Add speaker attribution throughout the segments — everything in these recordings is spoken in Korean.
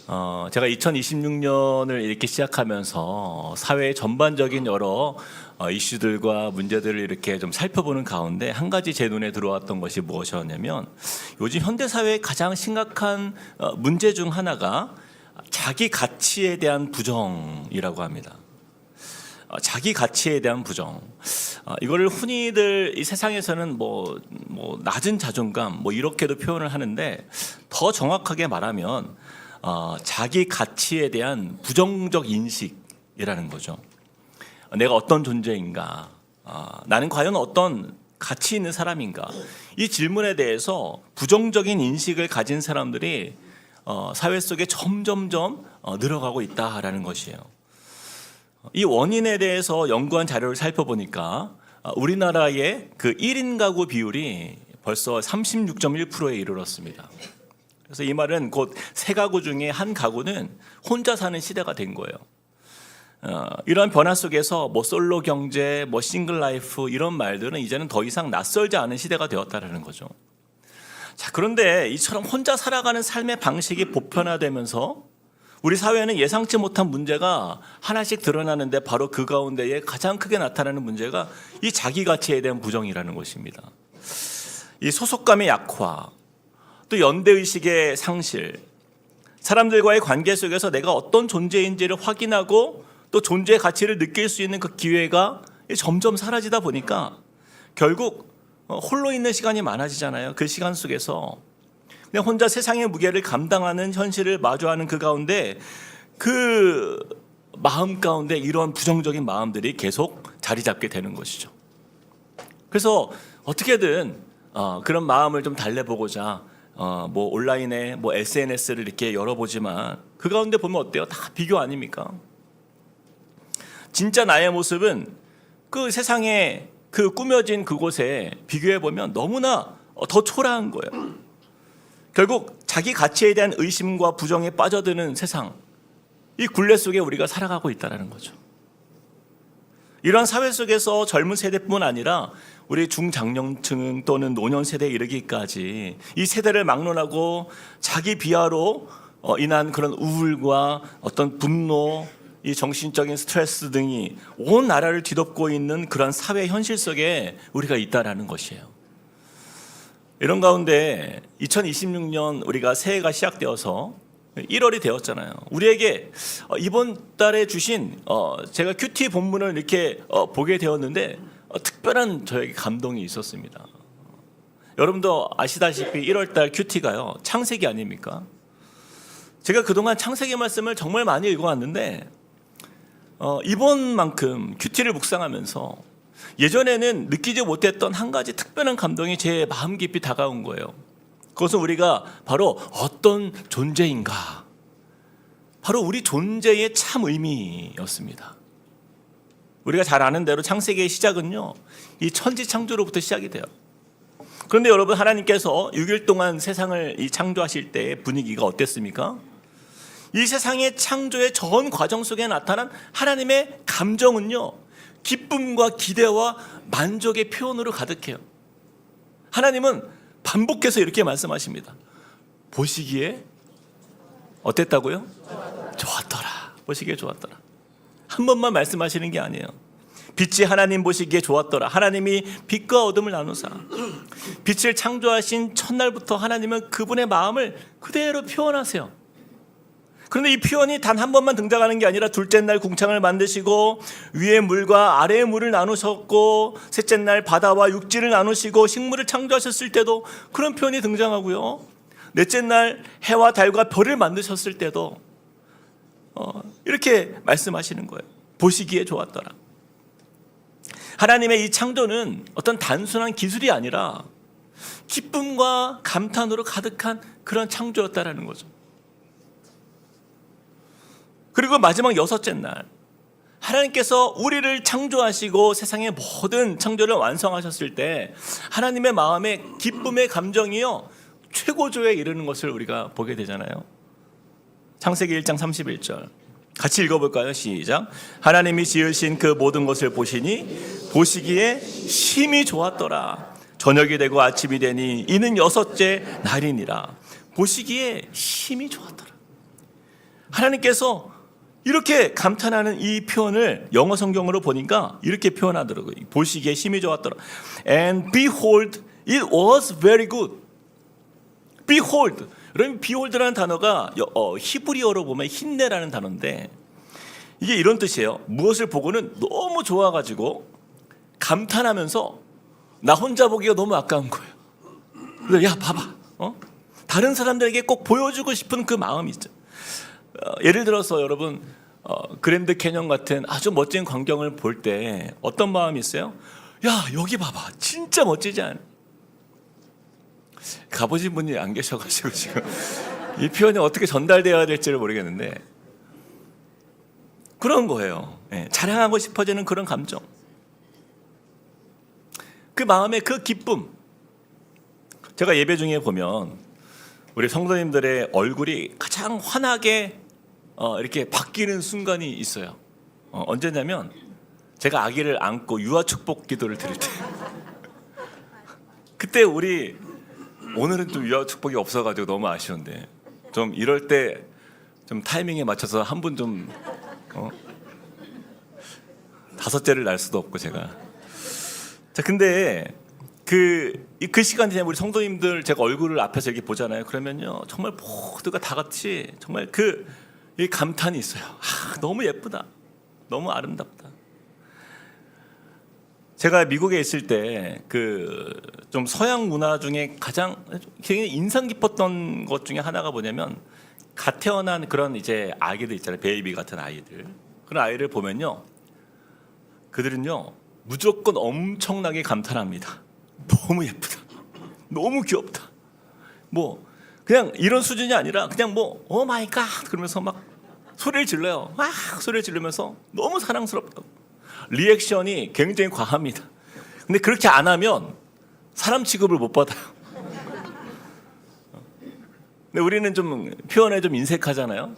Speaker 1: 제가 2026년을 이렇게 시작하면서 사회의 전반적인 여러 이슈들과 문제들을 이렇게 좀 살펴보는 가운데 한 가지 제 눈에 들어왔던 것이 무엇이었냐면, 요즘 현대 사회의 가장 심각한 문제 중 하나가 자기 가치에 대한 부정이라고 합니다. 자기 가치에 대한 부정. 이거를 흔히들 이 세상에서는 뭐 낮은 자존감 이렇게도 표현을 하는데, 더 정확하게 말하면 자기 가치에 대한 부정적 인식이라는 거죠. 내가 어떤 존재인가, 나는 과연 어떤 가치 있는 사람인가, 이 질문에 대해서 부정적인 인식을 가진 사람들이 사회 속에 점점점 늘어가고 있다라는 것이에요. 이 원인에 대해서 연구한 자료를 살펴보니까 우리나라의 그 1인 가구 비율이 벌써 36.1%에 이르렀습니다. 그래서 이 말은 곧 세 가구 중에 한 가구는 혼자 사는 시대가 된 거예요. 이러한 변화 속에서 솔로 경제, 싱글 라이프 이런 말들은 이제는 더 이상 낯설지 않은 시대가 되었다는 거죠. 자, 그런데 이처럼 혼자 살아가는 삶의 방식이 보편화되면서 우리 사회는 예상치 못한 문제가 하나씩 드러나는데, 바로 그 가운데에 가장 크게 나타나는 문제가 이 자기 가치에 대한 부정이라는 것입니다. 이 소속감의 약화, 또 연대의식의 상실, 사람들과의 관계 속에서 내가 어떤 존재인지를 확인하고 또 존재의 가치를 느낄 수 있는 그 기회가 점점 사라지다 보니까 결국 홀로 있는 시간이 많아지잖아요. 그 시간 속에서 그냥 혼자 세상의 무게를 감당하는 현실을 마주하는 그 가운데, 그 마음 가운데 이런 부정적인 마음들이 계속 자리 잡게 되는 것이죠. 그래서 어떻게든 그런 마음을 좀 달래보고자 온라인에 SNS를 이렇게 열어보지만, 그 가운데 보면 어때요? 다 비교 아닙니까? 진짜 나의 모습은 그 세상에 그 꾸며진 그곳에 비교해보면 너무나 더 초라한 거예요. 결국 자기 가치에 대한 의심과 부정에 빠져드는 세상, 이 굴레 속에 우리가 살아가고 있다는 거죠. 이러한 사회 속에서 젊은 세대뿐만 아니라 우리 중장년층 또는 노년 세대에 이르기까지 이 세대를 막론하고 자기 비하로 인한 그런 우울과 어떤 분노, 이 정신적인 스트레스 등이 온 나라를 뒤덮고 있는 그런 사회 현실 속에 우리가 있다라는 것이에요. 이런 가운데 2026년 우리가 새해가 시작되어서 1월이 되었잖아요. 우리에게 이번 달에 주신 제가 큐티 본문을 이렇게 보게 되었는데 특별한 저에게 감동이 있었습니다. 여러분도 아시다시피 1월 달 큐티가요, 창세기 아닙니까? 제가 그동안 창세기 말씀을 정말 많이 읽어왔는데 이번만큼 큐티를 묵상하면서 예전에는 느끼지 못했던 한 가지 특별한 감동이 제 마음 깊이 다가온 거예요. 그것은 우리가 바로 어떤 존재인가, 바로 우리 존재의 참 의미였습니다. 우리가 잘 아는 대로 창세기의 시작은요, 이 천지창조로부터 시작이 돼요. 그런데 여러분, 하나님께서 6일 동안 세상을 창조하실 때의 분위기가 어땠습니까? 이 세상의 창조의 전 과정 속에 나타난 하나님의 감정은요, 기쁨과 기대와 만족의 표현으로 가득해요. 하나님은 반복해서 이렇게 말씀하십니다. 보시기에 어땠다고요? 좋았더라. 보시기에 좋았더라. 한 번만 말씀하시는 게 아니에요. 빛이 하나님 보시기에 좋았더라. 하나님이 빛과 어둠을 나누사. 빛을 창조하신 첫날부터 하나님은 그분의 마음을 그대로 표현하세요. 그런데 이 표현이 단 한 번만 등장하는 게 아니라, 둘째 날 궁창을 만드시고 위의 물과 아래의 물을 나누셨고, 셋째 날 바다와 육지를 나누시고 식물을 창조하셨을 때도 그런 표현이 등장하고요, 넷째 날 해와 달과 별을 만드셨을 때도 이렇게 말씀하시는 거예요. 보시기에 좋았더라. 하나님의 이 창조는 어떤 단순한 기술이 아니라 기쁨과 감탄으로 가득한 그런 창조였다라는 거죠. 그리고 마지막 여섯째 날, 하나님께서 우리를 창조하시고 세상의 모든 창조를 완성하셨을 때 하나님의 마음에 기쁨의 감정이요, 최고조에 이르는 것을 우리가 보게 되잖아요. 창세기 1장 31절 같이 읽어볼까요? 시작. 하나님이 지으신 그 모든 것을 보시니 보시기에 심히 좋았더라. 저녁이 되고 아침이 되니 이는 여섯째 날이니라. 보시기에 심히 좋았더라. 하나님께서 이렇게 감탄하는 이 표현을 영어 성경으로 보니까 이렇게 표현하더라고요. 보시기에 힘이 좋았더라. And behold, it was very good. Behold. 여러분, behold라는 단어가 히브리어로 보면 힌내라는 단어인데 이게 이런 뜻이에요. 무엇을 보고는 너무 좋아가지고 감탄하면서 나 혼자 보기가 너무 아까운 거예요. 그래서 야 봐봐, 다른 사람들에게 꼭 보여주고 싶은 그 마음이 있죠. 예를 들어서 여러분 그랜드 캐년 같은 아주 멋진 광경을 볼 때 어떤 마음이 있어요? 야 여기 봐봐, 진짜 멋지지 않아? 가보신 분이 안 계셔가지고 지금 이 표현이 어떻게 전달되어야 될지를 모르겠는데 그런 거예요. 자랑하고 싶어지는 그런 감정, 그 마음의 그 기쁨. 제가 예배 중에 보면 우리 성도님들의 얼굴이 가장 환하게 이렇게 바뀌는 순간이 있어요. 언제냐면 제가 아기를 안고 유아 축복 기도를 드릴 때 그때 우리 오늘은 좀 유아 축복이 없어가지고 너무 아쉬운데 좀 이럴 때 좀 타이밍에 맞춰서 한 분 좀 다섯째를 낳을 수도 없고 제가. 자, 근데 그 시간에 우리 성도님들 제가 얼굴을 앞에서 이렇게 보잖아요. 그러면요 정말 모두가 다 같이 정말 이 감탄이 있어요. 너무 예쁘다, 너무 아름답다. 제가 미국에 있을 때 좀 서양 문화 중에 가장 굉장히 인상 깊었던 것 중에 하나가 뭐냐면 갓 태어난 그런 이제 아기들 있잖아요. 베이비 같은 아이들. 그런 아이를 보면요 그들은요 무조건 엄청나게 감탄합니다. 너무 예쁘다, 너무 귀엽다. 뭐 그냥 이런 수준이 아니라 그냥 뭐 오 마이 갓 그러면서 막 소리를 질러요. 막 소리를 지르면서 너무 사랑스럽다고. 리액션이 굉장히 과합니다. 근데 그렇게 안 하면 사람 취급을 못 받아요. 근데 우리는 좀 표현에 좀 인색하잖아요.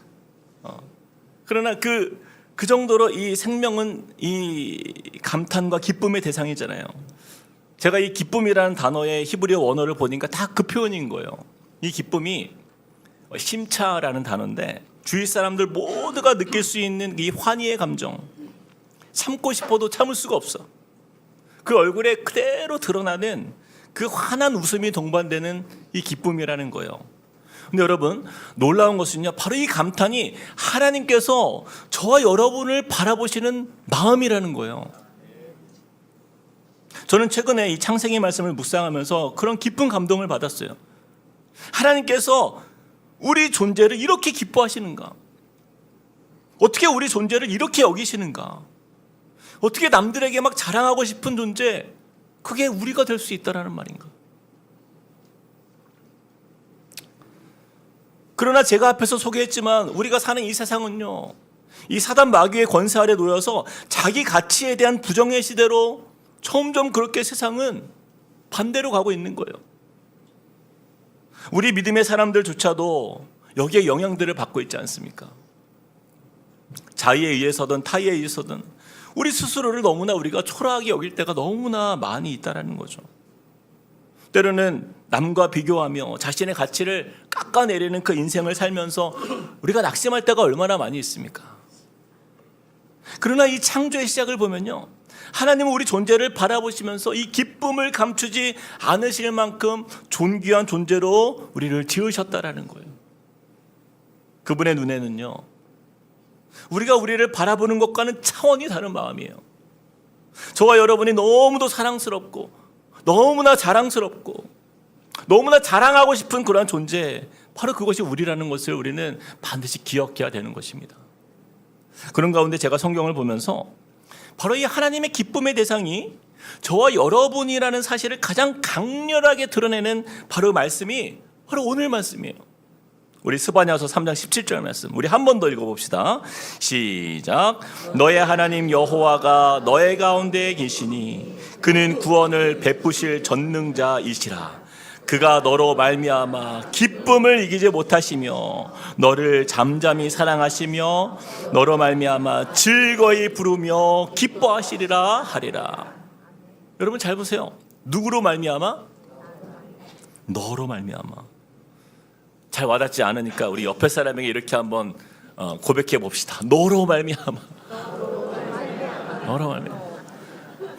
Speaker 1: 그러나 그 정도로 이 생명은 이 감탄과 기쁨의 대상이잖아요. 제가 이 기쁨이라는 단어의 히브리어 원어를 보니까 다 그 표현인 거예요. 이 기쁨이 심차라는 단어인데 주위 사람들 모두가 느낄 수 있는 이 환희의 감정, 참고 싶어도 참을 수가 없어. 그 얼굴에 그대로 드러나는 그 환한 웃음이 동반되는 이 기쁨이라는 거예요. 근데 여러분 놀라운 것은요 바로 이 감탄이 하나님께서 저와 여러분을 바라보시는 마음이라는 거예요. 저는 최근에 이 창세기 말씀을 묵상하면서 그런 기쁜 감동을 받았어요. 하나님께서 우리 존재를 이렇게 기뻐하시는가? 어떻게 우리 존재를 이렇게 여기시는가? 어떻게 남들에게 막 자랑하고 싶은 존재, 그게 우리가 될 수 있다라는 말인가? 그러나 제가 앞에서 소개했지만 우리가 사는 이 세상은요 이 사단 마귀의 권세 아래 놓여서 자기 가치에 대한 부정의 시대로 점점 그렇게 세상은 반대로 가고 있는 거예요. 우리 믿음의 사람들조차도 여기에 영향들을 받고 있지 않습니까? 자의에 의해서든 타의에 의해서든 우리 스스로를 너무나 우리가 초라하게 여길 때가 너무나 많이 있다는 거죠. 때로는 남과 비교하며 자신의 가치를 깎아내리는 그 인생을 살면서 우리가 낙심할 때가 얼마나 많이 있습니까? 그러나 이 창조의 시작을 보면요 하나님은 우리 존재를 바라보시면서 이 기쁨을 감추지 않으실 만큼 존귀한 존재로 우리를 지으셨다라는 거예요. 그분의 눈에는요 우리가 우리를 바라보는 것과는 차원이 다른 마음이에요. 저와 여러분이 너무도 사랑스럽고 너무나 자랑스럽고 너무나 자랑하고 싶은 그러한 존재, 바로 그것이 우리라는 것을 우리는 반드시 기억해야 되는 것입니다. 그런 가운데 제가 성경을 보면서 바로 이 하나님의 기쁨의 대상이 저와 여러분이라는 사실을 가장 강렬하게 드러내는 바로 말씀이 바로 오늘 말씀이에요. 우리 스바냐서 3장 17절 말씀 우리 한 번 더 읽어봅시다. 시작. 너의 하나님 여호와가 너의 가운데 계시니 그는 구원을 베푸실 전능자이시라. 그가 너로 말미암아 기쁨을 이기지 못하시며 너를 잠잠히 사랑하시며 너로 말미암아 즐거이 부르며 기뻐하시리라 하리라. 여러분 잘 보세요. 누구로 말미암아? 너로 말미암아. 잘 와닿지 않으니까 우리 옆에 사람에게 이렇게 한번 고백해 봅시다. 너로 말미암아. 너로 말미암아.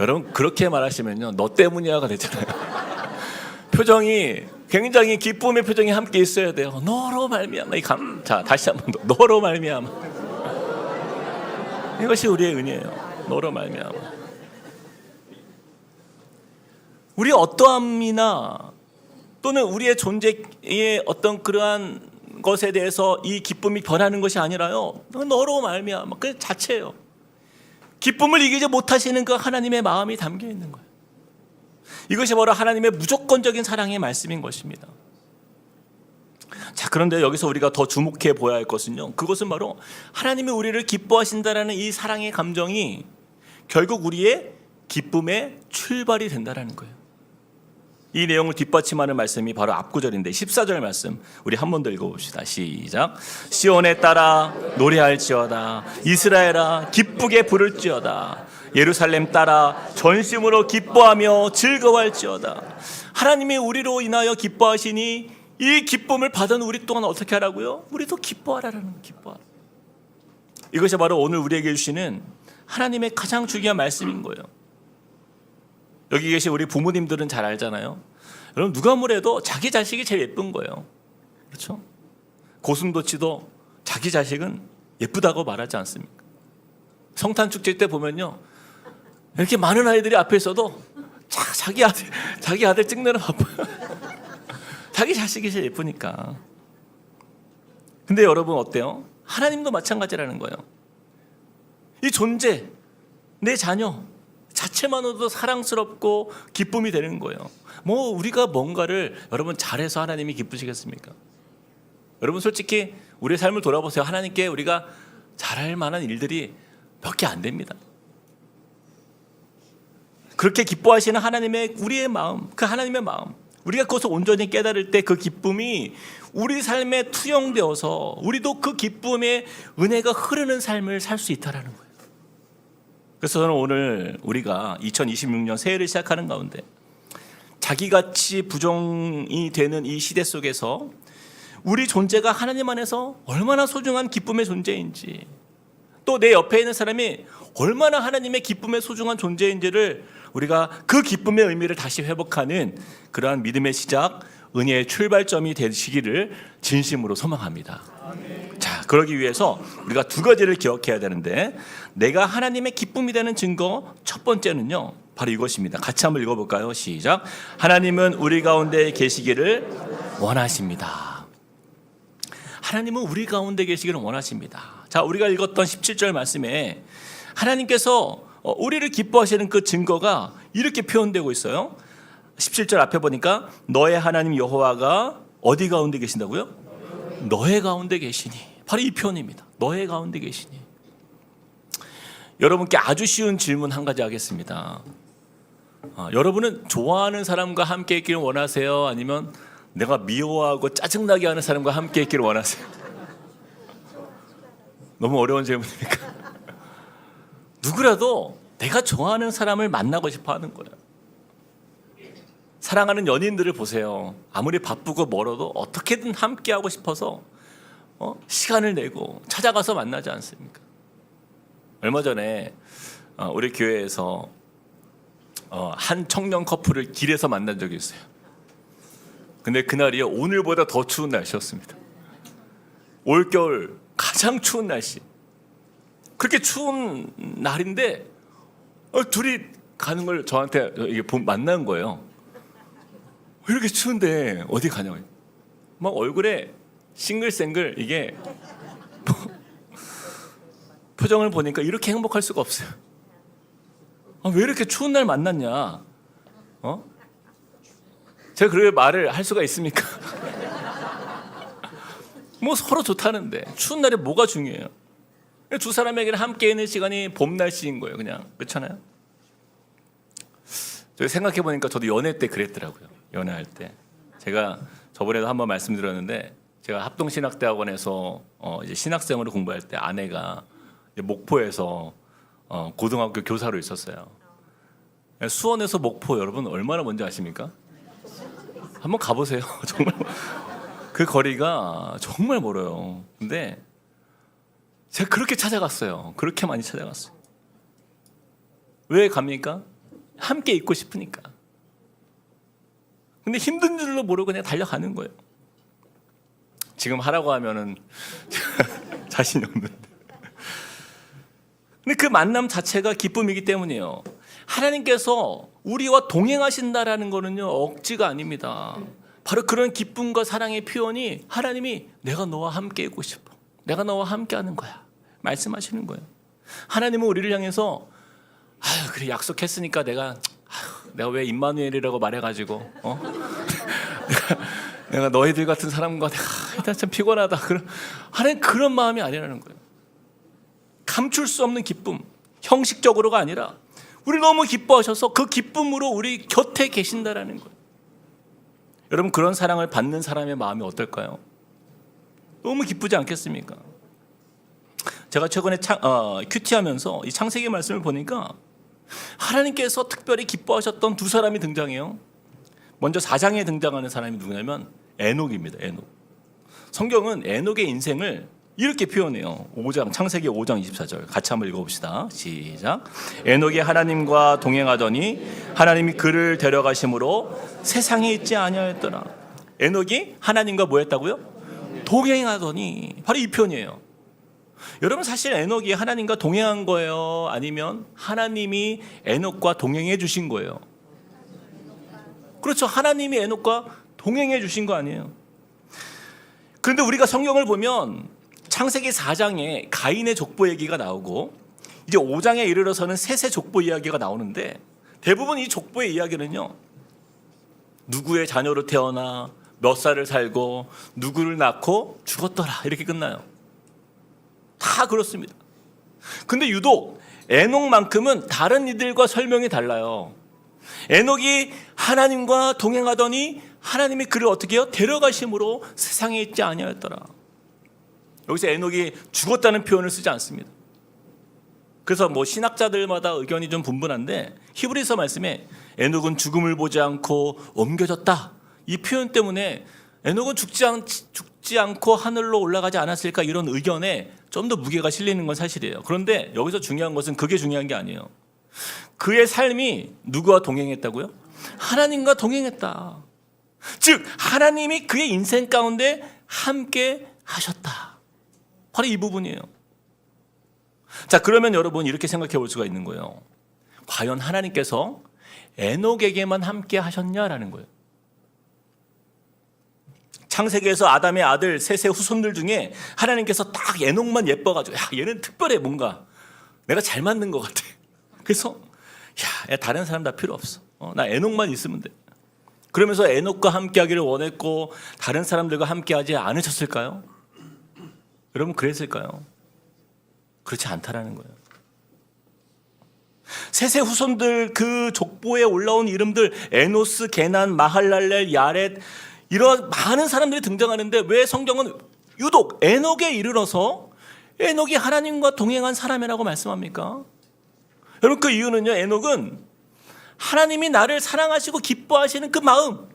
Speaker 1: 여러분 그렇게 말하시면요, 너 때문이야가 되잖아요. 표정이 굉장히 기쁨의 표정이 함께 있어야 돼요. 너로 말미암아. 자, 다시 한번 더. 너로 말미암아. 이것이 우리의 은혜예요. 너로 말미암아. 우리 어떠함이나 또는 우리의 존재의 어떤 그러한 것에 대해서 이 기쁨이 변하는 것이 아니라요, 너로 말미암아 그 자체예요. 기쁨을 이기지 못하시는 그 하나님의 마음이 담겨 있는 거예요. 이것이 바로 하나님의 무조건적인 사랑의 말씀인 것입니다. 자, 그런데 여기서 우리가 더 주목해 보아야 할 것은요, 그것은 바로 하나님이 우리를 기뻐하신다라는 이 사랑의 감정이 결국 우리의 기쁨의 출발이 된다라는 거예요. 이 내용을 뒷받침하는 말씀이 바로 앞구절인데 14절 말씀 우리 한 번 더 읽어봅시다. 시작. 시온에 따라 노래할지어다. 이스라엘아 기쁘게 부를지어다. 예루살렘 따라 전심으로 기뻐하며 즐거워할지어다. 하나님이 우리로 인하여 기뻐하시니 이 기쁨을 받은 우리 또한 어떻게 하라고요? 우리도 기뻐하라는 기뻐하라. 이것이 바로 오늘 우리에게 주시는 하나님의 가장 중요한 말씀인 거예요. 여기 계신 우리 부모님들은 잘 알잖아요. 여러분 누가 뭐래도 자기 자식이 제일 예쁜 거예요. 그렇죠? 고슴도치도 자기 자식은 예쁘다고 말하지 않습니까? 성탄 축제 때 보면요, 이렇게 많은 아이들이 앞에 있어도 자기 아들 찍느라 바빠요. 자기 자식이 제일 예쁘니까. 근데 여러분 어때요? 하나님도 마찬가지라는 거예요. 이 존재, 내 자녀 자체만으로도 사랑스럽고 기쁨이 되는 거예요. 뭐 우리가 뭔가를 여러분 잘해서 하나님이 기쁘시겠습니까? 여러분 솔직히 우리의 삶을 돌아보세요. 하나님께 우리가 잘할 만한 일들이 몇 개 안 됩니다. 그렇게 기뻐하시는 하나님의 우리의 마음, 그 하나님의 마음, 우리가 그것을 온전히 깨달을 때 그 기쁨이 우리 삶에 투영되어서 우리도 그 기쁨의 은혜가 흐르는 삶을 살 수 있다는 거예요. 그래서 저는 오늘 우리가 2026년 새해를 시작하는 가운데 자기같이 부정이 되는 이 시대 속에서 우리 존재가 하나님 안에서 얼마나 소중한 기쁨의 존재인지, 또 내 옆에 있는 사람이 얼마나 하나님의 기쁨의 소중한 존재인지를 우리가 그 기쁨의 의미를 다시 회복하는 그러한 믿음의 시작, 은혜의 출발점이 되시기를 진심으로 소망합니다. 자, 그러기 위해서 우리가 두 가지를 기억해야 되는데, 내가 하나님의 기쁨이 되는 증거 첫 번째는요 바로 이것입니다. 같이 한번 읽어볼까요? 시작. 하나님은 우리 가운데 계시기를 원하십니다. 하나님은 우리 가운데 계시기를 원하십니다. 자, 우리가 읽었던 17절 말씀에 하나님께서 우리를 기뻐하시는 그 증거가 이렇게 표현되고 있어요. 17절 앞에 보니까 너의 하나님 여호와가 어디 가운데 계신다고요? 너의 가운데 계시니. 바로 이 표현입니다. 너의 가운데 계시니. 여러분께 아주 쉬운 질문 한 가지 하겠습니다. 여러분은 좋아하는 사람과 함께 있기를 원하세요? 아니면 내가 미워하고 짜증나게 하는 사람과 함께 있기를 원하세요? 너무 어려운 질문입니까? 누구라도 내가 좋아하는 사람을 만나고 싶어 하는 거예요. 사랑하는 연인들을 보세요. 아무리 바쁘고 멀어도 어떻게든 함께하고 싶어서 시간을 내고 찾아가서 만나지 않습니까? 얼마 전에 우리 교회에서 한 청년 커플을 길에서 만난 적이 있어요. 근데 그날이 오늘보다 더 추운 날씨였습니다. 올겨울 가장 추운 날씨. 그렇게 추운 날인데 둘이 가는 걸 저한테 이게 만난 거예요. 왜 이렇게 추운데 어디 가냐고. 막 얼굴에 싱글생글 이게 표정을 보니까 이렇게 행복할 수가 없어요. 왜 이렇게 추운 날 만났냐? 제가 그렇게 말을 할 수가 있습니까? 뭐 서로 좋다는데 추운 날에 뭐가 중요해요? 두 사람에게는 함께 있는 시간이 봄 날씨인 거예요. 그냥 그렇잖아요. 저 생각해 보니까 저도 연애 때 그랬더라고요. 연애할 때 제가 저번에도 한번 말씀드렸는데, 제가 합동신학대학원에서 이제 신학생으로 공부할 때 아내가 목포에서 고등학교 교사로 있었어요. 수원에서 목포 여러분 얼마나 먼지 아십니까? 한번 가보세요. 정말 그 거리가 정말 멀어요. 근데 제가 그렇게 찾아갔어요. 그렇게 많이 찾아갔어요. 왜 갑니까? 함께 있고 싶으니까. 근데 힘든 줄로 모르고 그냥 달려가는 거예요. 지금 하라고 하면은 자신이 없는데. 근데 그 만남 자체가 기쁨이기 때문이에요. 하나님께서 우리와 동행하신다라는 거는요, 억지가 아닙니다. 바로 그런 기쁨과 사랑의 표현이 하나님이 내가 너와 함께 있고 싶어. 내가 너와 함께 하는 거야. 말씀하시는 거예요. 하나님은 우리를 향해서 그래 약속했으니까 내가 왜 임마누엘이라고 말해가지고 내가 너희들 같은 사람과 내가 참 피곤하다. 하나님 그런 마음이 아니라는 거예요. 감출 수 없는 기쁨, 형식적으로가 아니라 우리 너무 기뻐하셔서 그 기쁨으로 우리 곁에 계신다라는 거예요. 여러분 그런 사랑을 받는 사람의 마음이 어떨까요? 너무 기쁘지 않겠습니까? 제가 최근에 큐티하면서 이 창세기 말씀을 보니까 하나님께서 특별히 기뻐하셨던 두 사람이 등장해요. 먼저 4장에 등장하는 사람이 누구냐면 에녹입니다. 에녹. 성경은 에녹의 인생을 이렇게 표현해요. 5장, 창세기 5장 24절 같이 한번 읽어봅시다. 시작. 에녹이 하나님과 동행하더니 하나님이 그를 데려가심으로 세상에 있지 아니하였더라. 에녹이 하나님과 뭐 했다고요? 동행하더니. 바로 이 표현이에요. 여러분 사실 에녹이 하나님과 동행한 거예요? 아니면 하나님이 에녹과 동행해 주신 거예요? 그렇죠. 하나님이 에녹과 동행해 주신 거 아니에요? 그런데 우리가 성경을 보면 창세기 4장에 가인의 족보 얘기가 나오고 이제 5장에 이르러서는 셋의 족보 이야기가 나오는데 대부분 이 족보의 이야기는요, 누구의 자녀로 태어나 몇 살을 살고 누구를 낳고 죽었더라 이렇게 끝나요. 다 그렇습니다. 근데 유독 에녹만큼은 다른 이들과 설명이 달라요. 에녹이 하나님과 동행하더니 하나님이 그를 어떻게 해요? 데려가심으로 세상에 있지 아니하였더라. 여기서 에녹이 죽었다는 표현을 쓰지 않습니다. 그래서 신학자들마다 의견이 좀 분분한데 히브리서 말씀에 에녹은 죽음을 보지 않고 옮겨졌다, 이 표현 때문에 에녹은 죽지 않고 하늘로 올라가지 않았을까, 이런 의견에 좀 더 무게가 실리는 건 사실이에요. 그런데 여기서 중요한 것은 그게 중요한 게 아니에요. 그의 삶이 누구와 동행했다고요? 하나님과 동행했다. 즉 하나님이 그의 인생 가운데 함께 하셨다. 바로 이 부분이에요. 자, 그러면 여러분 이렇게 생각해 볼 수가 있는 거예요. 과연 하나님께서 에녹에게만 함께 하셨냐라는 거예요. 창세기에서 아담의 아들 셋의 후손들 중에 하나님께서 딱 에녹만 예뻐가지고 얘는 특별해, 뭔가 내가 잘 맞는 것 같아. 그래서 다른 사람 다 필요 없어. 나 에녹만 있으면 돼. 그러면서 에녹과 함께하기를 원했고 다른 사람들과 함께하지 않으셨을까요? 여러분 그랬을까요? 그렇지 않다라는 거예요. 셋의 후손들 그 족보에 올라온 이름들 에노스, 게난, 마할랄렐, 야렛, 이런 많은 사람들이 등장하는데 왜 성경은 유독 에녹에 이르러서 에녹이 하나님과 동행한 사람이라고 말씀합니까? 여러분 그 이유는요, 에녹은 하나님이 나를 사랑하시고 기뻐하시는 그 마음,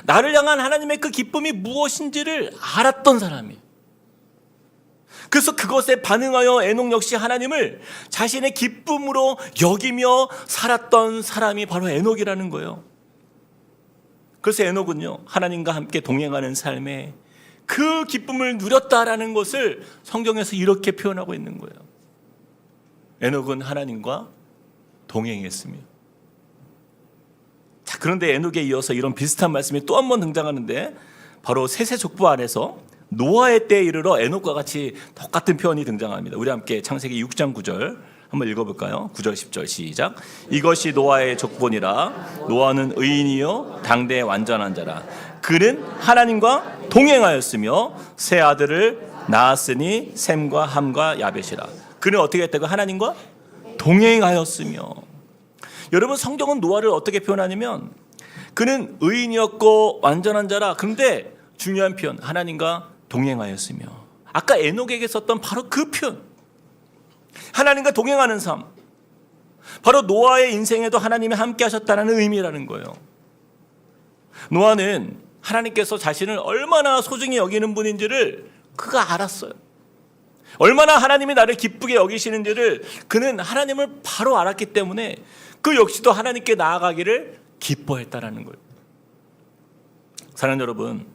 Speaker 1: 나를 향한 하나님의 그 기쁨이 무엇인지를 알았던 사람이에요. 그래서 그것에 반응하여 에녹 역시 하나님을 자신의 기쁨으로 여기며 살았던 사람이 바로 에녹이라는 거예요. 그래서 에녹은요, 하나님과 함께 동행하는 삶에 그 기쁨을 누렸다라는 것을 성경에서 이렇게 표현하고 있는 거예요. 에녹은 하나님과 동행했으며. 자, 그런데 에녹에 이어서 이런 비슷한 말씀이 또 한 번 등장하는데 바로 셋의 족보 안에서 노아의 때에 이르러 에녹과 같이 똑같은 표현이 등장합니다. 우리 함께 창세기 6장 9절 한번 읽어볼까요? 9절 10절 시작. 이것이 노아의 족보니라. 노아는 의인이요 당대의 완전한 자라. 그는 하나님과 동행하였으며 세 아들을 낳았으니 셈과 함과 야벳이라. 그는 어떻게 했다고? 하나님과 동행하였으며. 여러분 성경은 노아를 어떻게 표현하냐면 그는 의인이었고 완전한 자라. 그런데 중요한 표현, 하나님과 동행하였으며. 아까 에녹에게 썼던 바로 그 표현, 하나님과 동행하는 삶, 바로 노아의 인생에도 하나님이 함께 하셨다는 의미라는 거예요. 노아는 하나님께서 자신을 얼마나 소중히 여기는 분인지를 그가 알았어요. 얼마나 하나님이 나를 기쁘게 여기시는지를 그는 하나님을 바로 알았기 때문에 그 역시도 하나님께 나아가기를 기뻐했다라는 거예요. 사랑하는 여러분,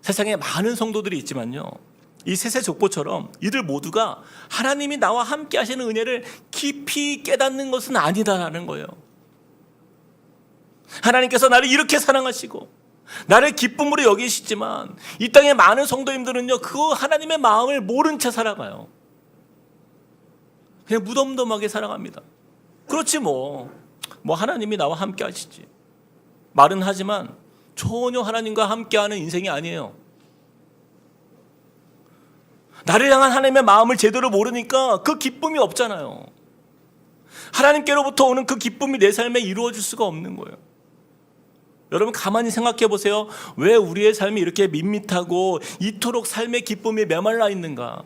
Speaker 1: 세상에 많은 성도들이 있지만요, 이 셋의 족보처럼 이들 모두가 하나님이 나와 함께 하시는 은혜를 깊이 깨닫는 것은 아니다라는 거예요. 하나님께서 나를 이렇게 사랑하시고 나를 기쁨으로 여기시지만 이 땅의 많은 성도님들은요, 그 하나님의 마음을 모른 채 살아가요. 그냥 무덤덤하게 살아갑니다. 그렇지 뭐 하나님이 나와 함께 하시지. 말은 하지만 전혀 하나님과 함께하는 인생이 아니에요. 나를 향한 하나님의 마음을 제대로 모르니까 그 기쁨이 없잖아요. 하나님께로부터 오는 그 기쁨이 내 삶에 이루어질 수가 없는 거예요. 여러분 가만히 생각해 보세요. 왜 우리의 삶이 이렇게 밋밋하고 이토록 삶의 기쁨이 메말라 있는가?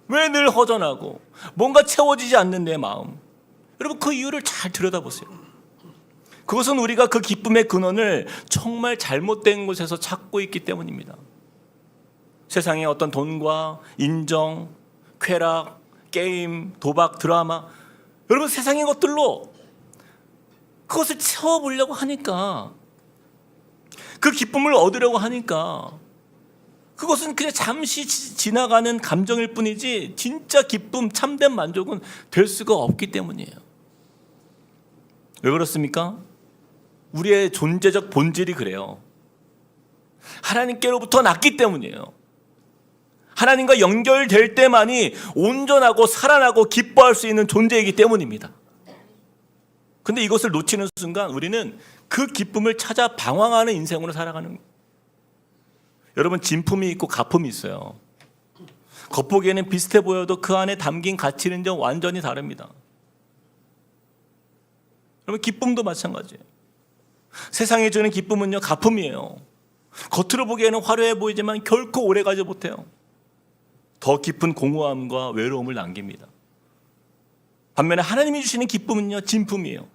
Speaker 1: 왜 늘 허전하고 뭔가 채워지지 않는 내 마음? 여러분 그 이유를 잘 들여다보세요. 그것은 우리가 그 기쁨의 근원을 정말 잘못된 곳에서 찾고 있기 때문입니다. 세상의 어떤 돈과 인정, 쾌락, 게임, 도박, 드라마, 여러분 세상의 것들로 그것을 채워보려고 하니까, 그 기쁨을 얻으려고 하니까 그것은 그냥 잠시 지나가는 감정일 뿐이지 진짜 기쁨, 참된 만족은 될 수가 없기 때문이에요. 왜 그렇습니까? 우리의 존재적 본질이 그래요. 하나님께로부터 났기 때문이에요. 하나님과 연결될 때만이 온전하고 살아나고 기뻐할 수 있는 존재이기 때문입니다. 근데 이것을 놓치는 순간 우리는 그 기쁨을 찾아 방황하는 인생으로 살아가는 거예요. 여러분 진품이 있고 가품이 있어요. 겉보기에는 비슷해 보여도 그 안에 담긴 가치는 좀 완전히 다릅니다. 여러분 기쁨도 마찬가지예요. 세상에 주는 기쁨은요 가품이에요. 겉으로 보기에는 화려해 보이지만 결코 오래가지 못해요. 더 깊은 공허함과 외로움을 남깁니다. 반면에 하나님이 주시는 기쁨은요 진품이에요.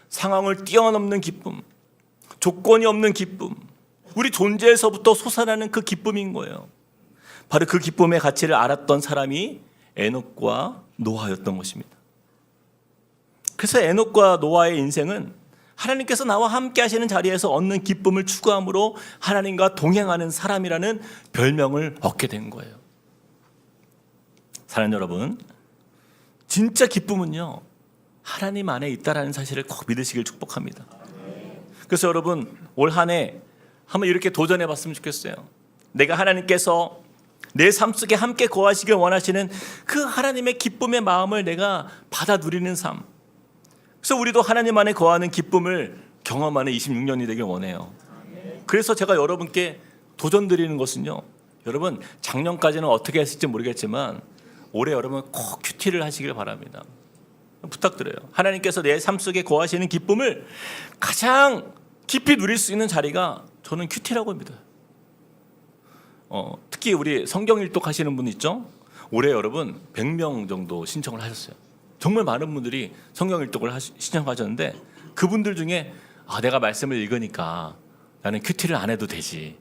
Speaker 1: 상황을 뛰어넘는 기쁨, 조건이 없는 기쁨, 우리 존재에서부터 솟아나는 그 기쁨인 거예요. 바로 그 기쁨의 가치를 알았던 사람이 에녹과 노아였던 것입니다. 그래서 에녹과 노아의 인생은 하나님께서 나와 함께 하시는 자리에서 얻는 기쁨을 추구함으로 하나님과 동행하는 사람이라는 별명을 얻게 된 거예요. 사랑하는 여러분, 진짜 기쁨은요 하나님 안에 있다라는 사실을 꼭 믿으시길 축복합니다. 그래서 여러분 올 한 해 한번 이렇게 도전해 봤으면 좋겠어요. 내가 하나님께서 내 삶 속에 함께 거하시길 원하시는 그 하나님의 기쁨의 마음을 내가 받아 누리는 삶. 그래서 우리도 하나님 안에 거하는 기쁨을 경험하는 26년이 되길 원해요. 그래서 제가 여러분께 도전 드리는 것은요, 여러분 작년까지는 어떻게 했을지 모르겠지만 올해 여러분 꼭 큐티를 하시길 바랍니다. 부탁드려요. 하나님께서 내 삶 속에 거하시는 기쁨을 가장 깊이 누릴 수 있는 자리가 저는 큐티라고 합니다. 특히 우리 성경 일독 하시는 분 있죠? 올해 여러분 100명 정도 신청을 하셨어요. 정말 많은 분들이 성경 일독을 신청하셨는데 그분들 중에 내가 말씀을 읽으니까 나는 큐티를 안 해도 되지.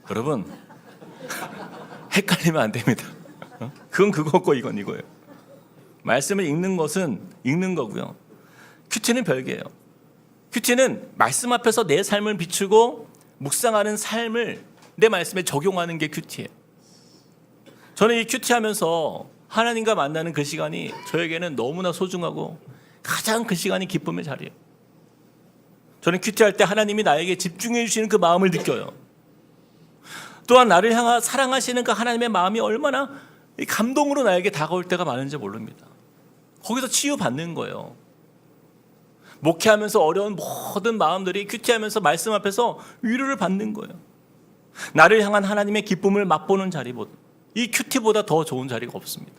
Speaker 1: 여러분 헷갈리면 안 됩니다. 그건 그거고 이건 이거예요. 말씀을 읽는 것은 읽는 거고요. 큐티는 별개예요. 큐티는 말씀 앞에서 내 삶을 비추고 묵상하는 삶을 내 말씀에 적용하는 게 큐티예요. 저는 이 큐티하면서 하나님과 만나는 그 시간이 저에게는 너무나 소중하고 가장 그 시간이 기쁨의 자리예요. 저는 큐티할 때 하나님이 나에게 집중해 주시는 그 마음을 느껴요. 또한 나를 향하 사랑하시는 그 하나님의 마음이 얼마나 감동으로 나에게 다가올 때가 많은지 모릅니다. 거기서 치유받는 거예요. 목회하면서 어려운 모든 마음들이 큐티하면서 말씀 앞에서 위로를 받는 거예요. 나를 향한 하나님의 기쁨을 맛보는 자리보다, 이 큐티보다 더 좋은 자리가 없습니다.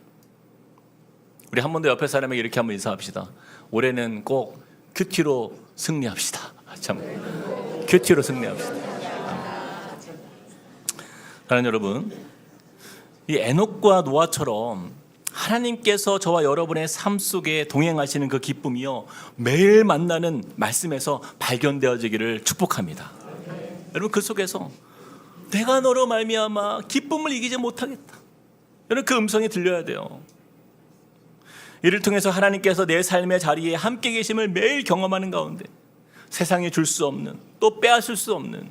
Speaker 1: 우리 한 번 더 옆에 사람에게 이렇게 한번 인사합시다. 올해는 꼭 큐티로 승리합시다. 참, 큐티로 승리합시다. 사랑하는 여러분, 이 에녹과 노아처럼 하나님께서 저와 여러분의 삶 속에 동행하시는 그 기쁨이요 매일 만나는 말씀에서 발견되어지기를 축복합니다. 여러분 그 속에서 내가 너로 말미암아 기쁨을 이기지 못하겠다. 여러분 그 음성이 들려야 돼요. 이를 통해서 하나님께서 내 삶의 자리에 함께 계심을 매일 경험하는 가운데 세상에 줄 수 없는, 또 빼앗을 수 없는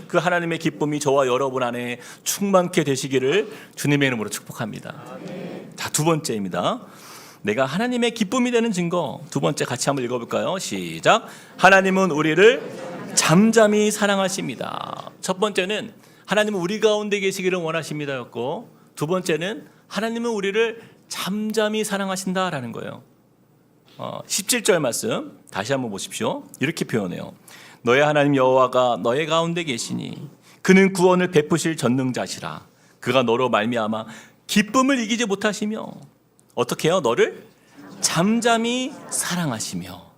Speaker 1: 그 하나님의 기쁨이 저와 여러분 안에 충만케 되시기를 주님의 이름으로 축복합니다. 자, 두 번째입니다. 내가 하나님의 기쁨이 되는 증거. 두 번째 같이 한번 읽어볼까요? 시작. 하나님은 우리를 잠잠히 사랑하십니다. 첫 번째는 하나님은 우리 가운데 계시기를 원하십니다였고, 두 번째는 하나님은 우리를 잠잠히 사랑하신다라는 거예요. 17절 말씀 다시 한번 보십시오. 이렇게 표현해요. 너의 하나님 여호와가 너의 가운데 계시니 그는 구원을 베푸실 전능자시라. 그가 너로 말미암아 기쁨을 이기지 못하시며 어떻게 해요? 너를 잠잠히 사랑하시며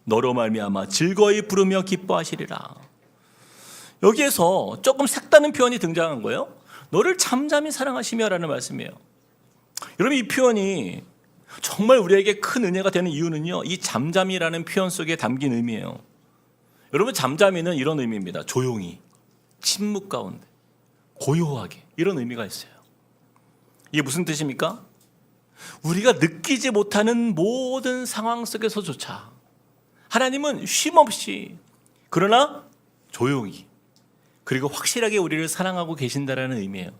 Speaker 1: 너로 말미암아 즐거이 부르며 기뻐하시리라. 여기에서 조금 색다른 표현이 등장한 거예요. 너를 잠잠히 사랑하시며 라는 말씀이에요. 여러분 이 표현이 정말 우리에게 큰 은혜가 되는 이유는요, 이 잠잠이라는 표현 속에 담긴 의미예요. 여러분 잠잠이는 이런 의미입니다. 조용히, 침묵 가운데, 고요하게, 이런 의미가 있어요. 이게 무슨 뜻입니까? 우리가 느끼지 못하는 모든 상황 속에서조차 하나님은 쉼없이, 그러나 조용히, 그리고 확실하게 우리를 사랑하고 계신다라는 의미예요.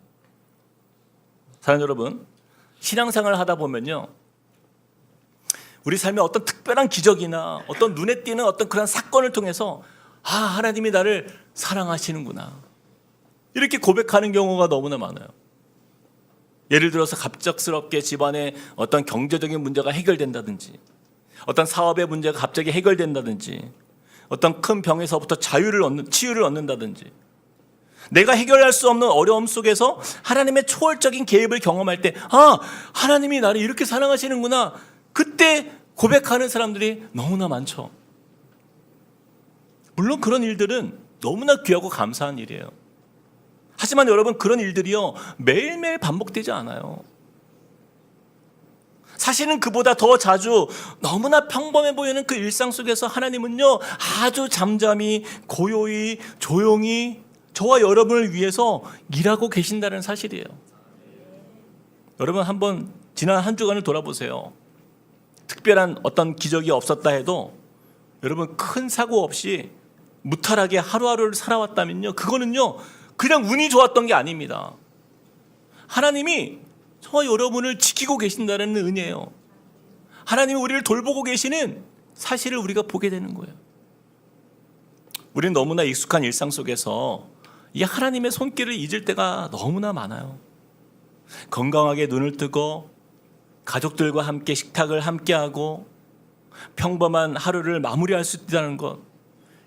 Speaker 1: 사랑하는 여러분, 신앙생활을 하다 보면요, 우리 삶에 어떤 특별한 기적이나 어떤 눈에 띄는 어떤 그런 사건을 통해서 아, 하나님이 나를 사랑하시는구나, 이렇게 고백하는 경우가 너무나 많아요. 예를 들어서 갑작스럽게 집안에 어떤 경제적인 문제가 해결된다든지, 어떤 사업의 문제가 갑자기 해결된다든지, 어떤 큰 병에서부터 치유를 얻는다든지, 내가 해결할 수 없는 어려움 속에서 하나님의 초월적인 개입을 경험할 때, 아, 하나님이 나를 이렇게 사랑하시는구나, 그때 고백하는 사람들이 너무나 많죠. 물론 그런 일들은 너무나 귀하고 감사한 일이에요. 하지만 여러분, 그런 일들이요, 매일매일 반복되지 않아요. 사실은 그보다 더 자주 너무나 평범해 보이는 그 일상 속에서 하나님은요, 아주 잠잠히, 고요히, 조용히 저와 여러분을 위해서 일하고 계신다는 사실이에요. 여러분 한번 지난 한 주간을 돌아보세요. 특별한 어떤 기적이 없었다 해도 여러분 큰 사고 없이 무탈하게 하루하루를 살아왔다면요, 그거는요 그냥 운이 좋았던 게 아닙니다. 하나님이 저와 여러분을 지키고 계신다는 은혜예요. 하나님이 우리를 돌보고 계시는 사실을 우리가 보게 되는 거예요. 우리는 너무나 익숙한 일상 속에서 이 하나님의 손길을 잊을 때가 너무나 많아요. 건강하게 눈을 뜨고 가족들과 함께 식탁을 함께하고 평범한 하루를 마무리할 수 있다는 것,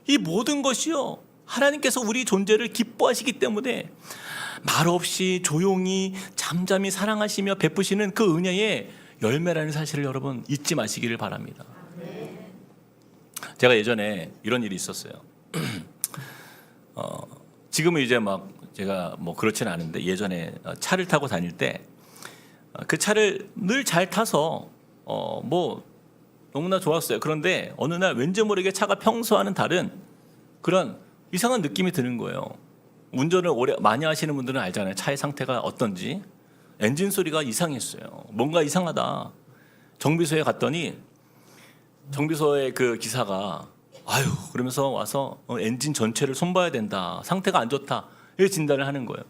Speaker 1: 이 모든 것이요, 하나님께서 우리 존재를 기뻐하시기 때문에 말없이 조용히 잠잠히 사랑하시며 베푸시는 그 은혜의 열매라는 사실을 여러분 잊지 마시기를 바랍니다. 제가 예전에 이런 일이 있었어요. 지금은 이제 막 제가 뭐 그렇지는 않은데, 예전에 차를 타고 다닐 때 그 차를 늘 잘 타서 뭐 너무나 좋았어요. 그런데 어느 날 왠지 모르게 차가 평소와는 다른 그런 이상한 느낌이 드는 거예요. 운전을 많이 하시는 분들은 알잖아요. 차의 상태가 어떤지. 엔진 소리가 이상했어요. 뭔가 이상하다. 정비소에 갔더니 정비소의 그 기사가 아유 그러면서 와서 엔진 전체를 손봐야 된다, 상태가 안 좋다, 이렇게 진단을 하는 거예요.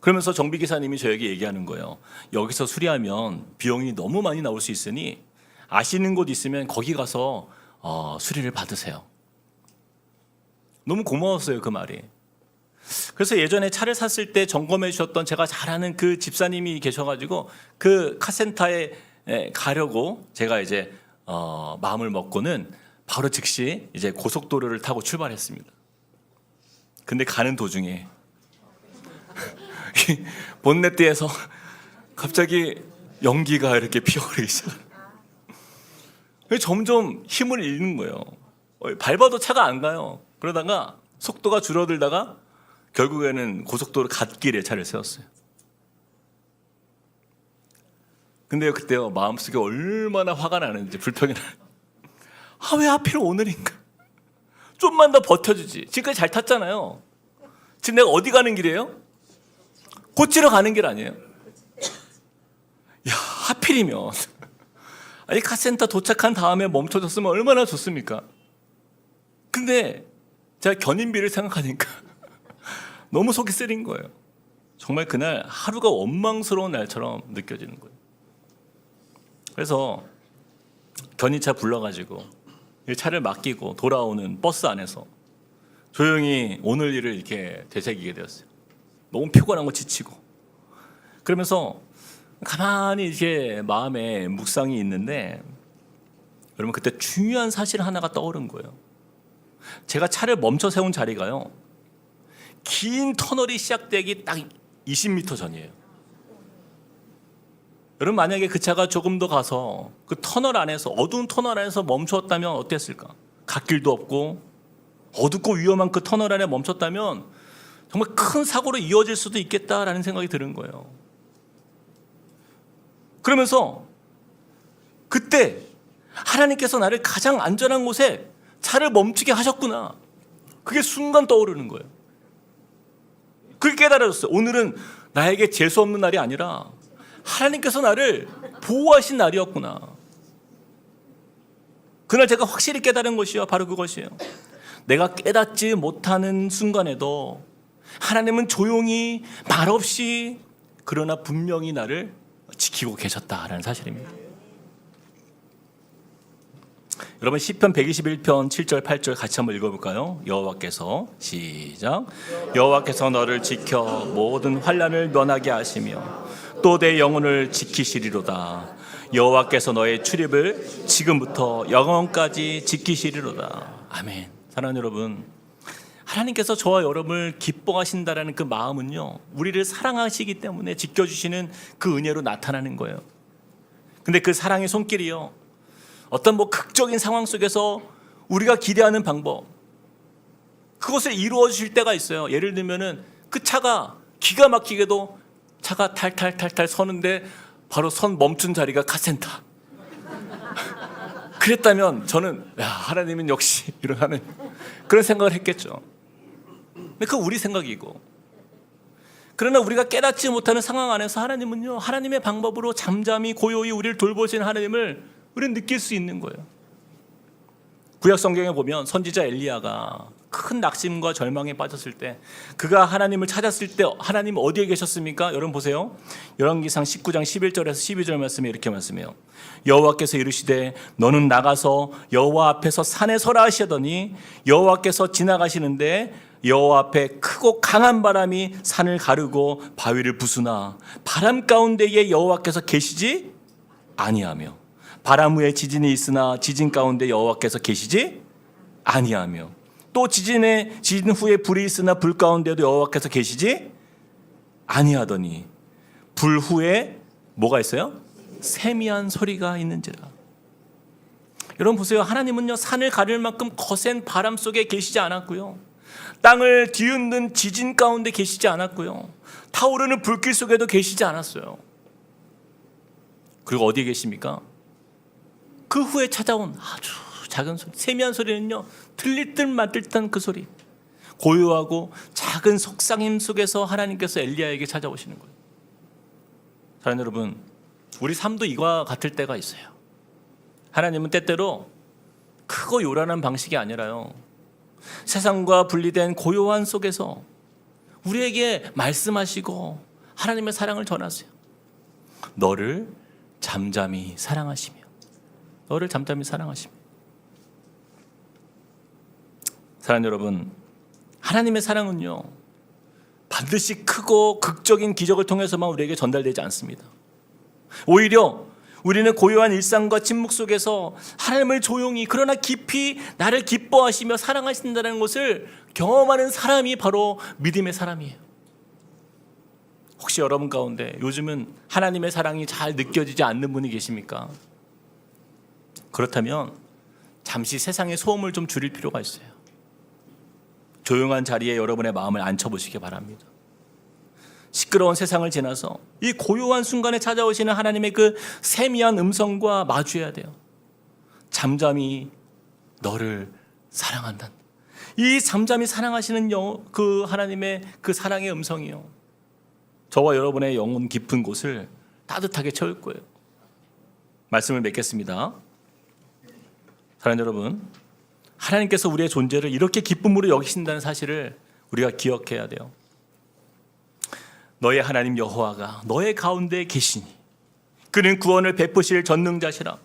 Speaker 1: 그러면서 정비기사님이 저에게 얘기하는 거예요. 여기서 수리하면 비용이 너무 많이 나올 수 있으니 아시는 곳 있으면 거기 가서 수리를 받으세요. 너무 고마웠어요, 그 말이. 그래서 예전에 차를 샀을 때 점검해 주셨던 제가 잘 아는 그 집사님이 계셔가지고 그 카센터에 가려고 제가 이제 마음을 먹고는 바로 즉시 이제 고속도로를 타고 출발했습니다. 근데 가는 도중에 본네트에서 갑자기 연기가 이렇게 피어오르기 시작해요. 점점 힘을 잃는 거예요. 밟아도 차가 안 가요. 그러다가 속도가 줄어들다가 결국에는 고속도로 갓길에 차를 세웠어요. 근데 그때요, 마음속에 얼마나 화가 나는지, 불평이 나는지. 아, 왜 하필 오늘인가? 좀만 더 버텨주지. 지금까지 잘 탔잖아요. 지금 내가 어디 가는 길이에요? 고치러 가는 길 아니에요? 하필이면 아니 카센터 도착한 다음에 멈춰졌으면 얼마나 좋습니까? 근데 제가 견인비를 생각하니까 너무 속이 쓰린 거예요. 정말 그날 하루가 원망스러운 날처럼 느껴지는 거예요. 그래서 견인차 불러가지고 차를 맡기고 돌아오는 버스 안에서 조용히 오늘 일을 이렇게 되새기게 되었어요. 너무 피곤하고 지치고 그러면서 가만히 이제 마음에 묵상이 있는데 여러분 그때 중요한 사실 하나가 떠오른 거예요. 제가 차를 멈춰 세운 자리가요, 긴 터널이 시작되기 딱 20m 전이에요. 여러분 만약에 그 차가 조금 더 가서 그 터널 안에서, 어두운 터널 안에서 멈췄다면 어땠을까? 갓길도 없고 어둡고 위험한 그 터널 안에 멈췄다면 정말 큰 사고로 이어질 수도 있겠다라는 생각이 드는 거예요. 그러면서 그때 하나님께서 나를 가장 안전한 곳에 차를 멈추게 하셨구나, 그게 순간 떠오르는 거예요. 그게 깨달아졌어요. 오늘은 나에게 재수 없는 날이 아니라 하나님께서 나를 보호하신 날이었구나. 그날 제가 확실히 깨달은 것이요, 바로 그것이에요. 내가 깨닫지 못하는 순간에도 하나님은 조용히 말없이 그러나 분명히 나를 지키고 계셨다라는 사실입니다. 여러분 시편 121편 7절 8절 같이 한번 읽어볼까요? 여호와께서, 시작. 여호와께서 너를 지켜 모든 환난을 면하게 하시며 또 내 영혼을 지키시리로다. 여호와께서 너의 출입을 지금부터 영원까지 지키시리로다. 아멘. 사랑하는 여러분, 하나님께서 저와 여러분을 기뻐하신다라는 그 마음은요, 우리를 사랑하시기 때문에 지켜주시는 그 은혜로 나타나는 거예요. 근데 그 사랑의 손길이요, 어떤 극적인 상황 속에서 우리가 기대하는 방법, 그것을 이루어 주실 때가 있어요. 예를 들면은 그 차가 기가 막히게도 차가 탈탈탈탈 서는데 바로 선 멈춘 자리가 카센터. 그랬다면 저는 하나님은 역시 이런 하나님, 그런 생각을 했겠죠. 근데 그건 우리 생각이고, 그러나 우리가 깨닫지 못하는 상황 안에서 하나님은요, 하나님의 방법으로 잠잠히 고요히 우리를 돌보시는 하나님을 우리는 느낄 수 있는 거예요. 구약 성경에 보면 선지자 엘리야가 큰 낙심과 절망에 빠졌을 때, 그가 하나님을 찾았을 때 하나님 어디에 계셨습니까? 여러분 보세요. 열왕기상 19장 11절에서 12절 말씀에 이렇게 말씀해요. 여호와께서 이르시되 너는 나가서 여호와 앞에서 산에 서라 하시더니 여호와께서 지나가시는데 여호와 앞에 크고 강한 바람이 산을 가르고 바위를 부수나 바람 가운데에 여호와께서 계시지 아니하며 바람 후에 지진이 있으나 지진 가운데 여호와께서 계시지 아니하며 또 지진 후에 불이 있으나 불 가운데도 여호와께서 계시지 아니하더니 불 후에 뭐가 있어요? 세미한 소리가 있는지라. 여러분 보세요. 하나님은요, 산을 가를 만큼 거센 바람 속에 계시지 않았고요, 땅을 뒤흔든 지진 가운데 계시지 않았고요, 타오르는 불길 속에도 계시지 않았어요. 그리고 어디에 계십니까? 그 후에 찾아온 아주 작은 소리, 세미한 소리는요, 들릴 듯 말들 듯한 그 소리, 고요하고 작은 속삭임 속에서 하나님께서 엘리야에게 찾아오시는 거예요. 사랑하는 여러분, 우리 삶도 이와 같을 때가 있어요. 하나님은 때때로 크고 요란한 방식이 아니라요, 세상과 분리된 고요한 속에서 우리에게 말씀하시고 하나님의 사랑을 전하세요. 너를 잠잠히 사랑하시며, 너를 잠잠히 사랑하시며. 사랑하는 여러분, 하나님의 사랑은요, 반드시 크고 극적인 기적을 통해서만 우리에게 전달되지 않습니다. 오히려 우리는 고요한 일상과 침묵 속에서 하나님을 조용히 그러나 깊이 나를 기뻐하시며 사랑하신다는 것을 경험하는 사람이 바로 믿음의 사람이에요. 혹시 여러분 가운데 요즘은 하나님의 사랑이 잘 느껴지지 않는 분이 계십니까? 그렇다면 잠시 세상의 소음을 좀 줄일 필요가 있어요. 조용한 자리에 여러분의 마음을 앉혀보시기 바랍니다. 시끄러운 세상을 지나서 이 고요한 순간에 찾아오시는 하나님의 그 세미한 음성과 마주해야 돼요. 잠잠히 너를 사랑한다. 이 잠잠히 사랑하시는 그 하나님의 그 사랑의 음성이요, 저와 여러분의 영혼 깊은 곳을 따뜻하게 채울 거예요. 말씀을 맺겠습니다. 사랑하는 여러분, 하나님께서 우리의 존재를 이렇게 기쁨으로 여기신다는 사실을 우리가 기억해야 돼요. 너의 하나님 여호와가 너의 가운데 계시니 그는 구원을 베푸실 전능자시라.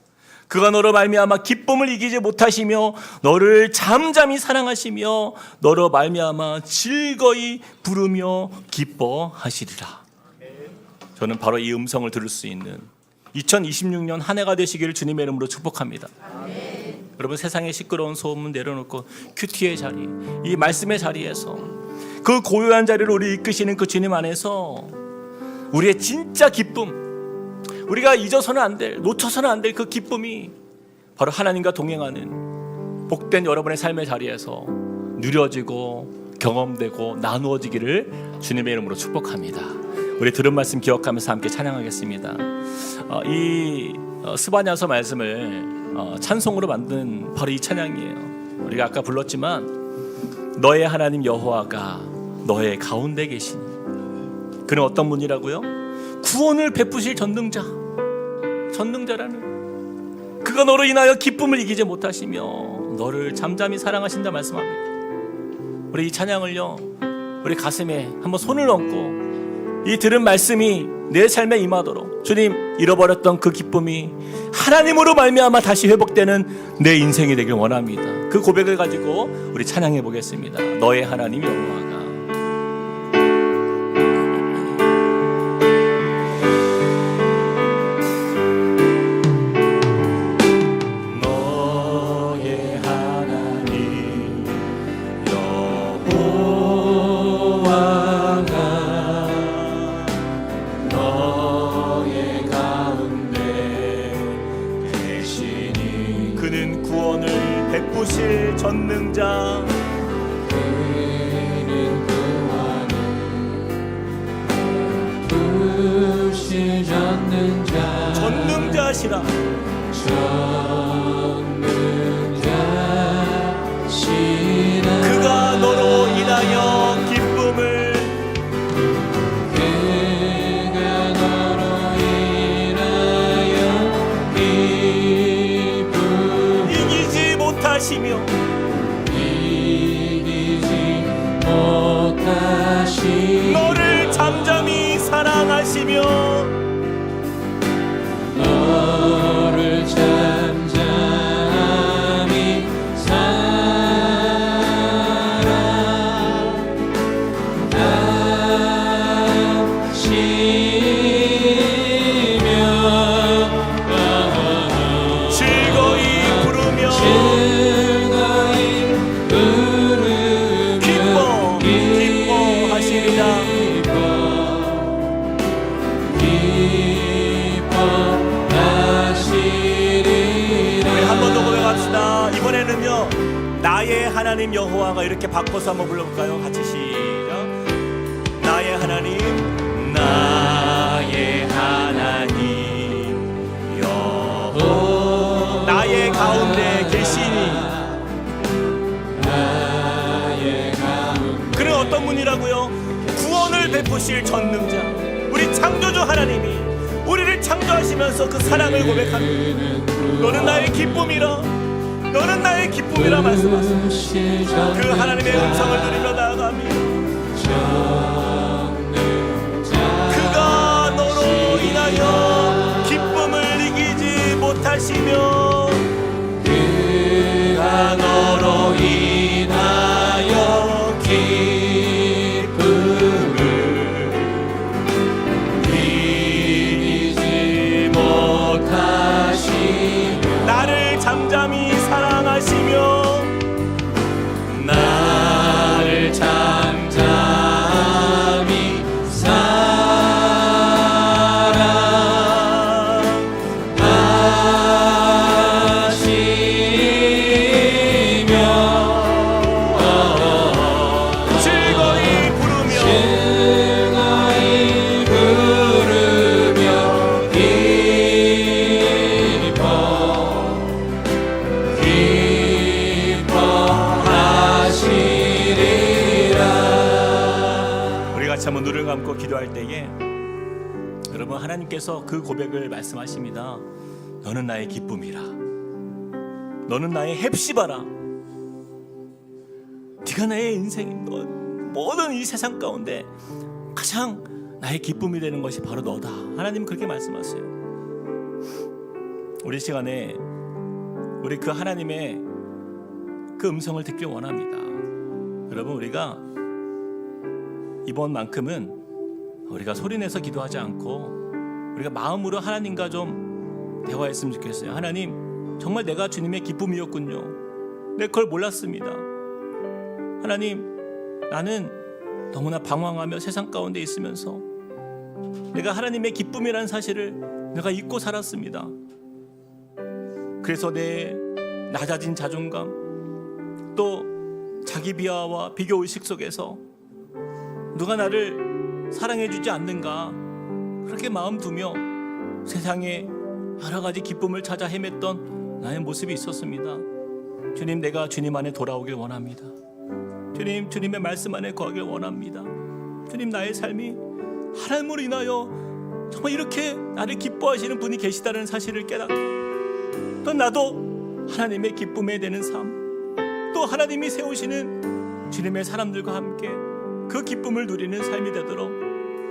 Speaker 1: 그가 너로 말미암아 기쁨을 이기지 못하시며 너를 잠잠히 사랑하시며 너로 말미암아 즐거이 부르며 기뻐하시리라. 저는 바로 이 음성을 들을 수 있는 2026년 한 해가 되시기를 주님의 이름으로 축복합니다. 여러분, 세상의 시끄러운 소음은 내려놓고 큐티의 자리, 이 말씀의 자리에서 그 고요한 자리를 우리 이끄시는 그 주님 안에서 우리의 진짜 기쁨, 우리가 잊어서는 안 될, 놓쳐서는 안 될 그 기쁨이 바로 하나님과 동행하는 복된 여러분의 삶의 자리에서 누려지고 경험되고 나누어지기를 주님의 이름으로 축복합니다. 우리 들은 말씀 기억하면서 함께 찬양하겠습니다. 이 스바냐서 말씀을 찬송으로 만든 바로 이 찬양이에요. 우리가 아까 불렀지만 너의 하나님 여호와가 너의 가운데 계시니 그는 어떤 분이라고요? 구원을 베푸실 전능자라는, 그가 너로 인하여 기쁨을 이기지 못하시며 너를 잠잠히 사랑하신다 말씀합니다. 우리 이 찬양을요, 우리 가슴에 한번 손을 얹고 이 들은 말씀이 내 삶에 임하도록, 주님, 잃어버렸던 그 기쁨이 하나님으로 말미암아 다시 회복되는 내 인생이 되길 원합니다. 그 고백을 가지고 우리 찬양해 보겠습니다. 너의 하나님 여호와가. 그는 구원을 베푸실 전능자.
Speaker 2: 그는 구원을 베푸실 전능자.
Speaker 1: 전능자시라.
Speaker 2: 전능자시라.
Speaker 1: 그가 너로 인하여 기쁨을,
Speaker 2: 그가 너로 인하여 기쁨을
Speaker 1: 이기지 못하시며 너를 잠잠히 사랑하시며
Speaker 2: 너를 잠잠히 사랑하시며
Speaker 1: 즐거이 부르며 기뻐하시리라. 우리 한 번 더 고백합시다. 이번에는요, 나의 하나님 여호와가 이렇게 바꿔서 한번 불러볼까요? 같이 시작. 나의 하나님, 나의 하나님 여호와, 나의 가운데 계시니. 그는 어떤 분이라고요? 구원을 베푸실 전능자, 우리 창조주 하나님이 우리를 창조하시면서 그 사랑을 고백합니다. 너는 나의 기쁨이라, 너는 나의 기쁨이라 말씀하십니다. 그 하나님의 음성을 누리며 나아갑니다. 그가 너로 인하여 기쁨을 이기지 못하시며 그가 너로 인하여 기쁨을 이기지 못하시며 나를 잠잠히 사랑하시며 나를 잠잠히 한번 눈을 감고 기도할 때에 여러분, 하나님께서 그 고백을 말씀하십니다. 너는 나의 기쁨이라. 너는 나의 헵시바라. 네가 나의 인생인 것, 모든 이 세상 가운데 가장 나의 기쁨이 되는 것이 바로 너다. 하나님 그렇게 말씀하세요. 우리 시간에 우리 그 하나님의 그 음성을 듣길 원합니다. 여러분, 우리가 이번만큼은 우리가 소리내서 기도하지 않고 우리가 마음으로 하나님과 좀 대화했으면 좋겠어요. 하나님, 정말 내가 주님의 기쁨이었군요. 내가 그걸 몰랐습니다. 하나님, 나는 너무나 방황하며 세상 가운데 있으면서 내가 하나님의 기쁨이라는 사실을 내가 잊고 살았습니다. 그래서 내 낮아진 자존감, 또 자기 비하와 비교 의식 속에서 누가 나를 사랑해주지 않는가, 그렇게 마음 두며 세상에 여러 가지 기쁨을 찾아 헤맸던 나의 모습이 있었습니다. 주님, 내가 주님 안에 돌아오길 원합니다. 주님, 주님의 말씀 안에 거하길 원합니다. 주님, 나의 삶이 하나님으로 인하여 정말 이렇게 나를 기뻐하시는 분이 계시다는 사실을 깨닫고, 또 나도 하나님의 기쁨에 되는 삶, 또 하나님이 세우시는 주님의 사람들과 함께 그 기쁨을 누리는 삶이 되도록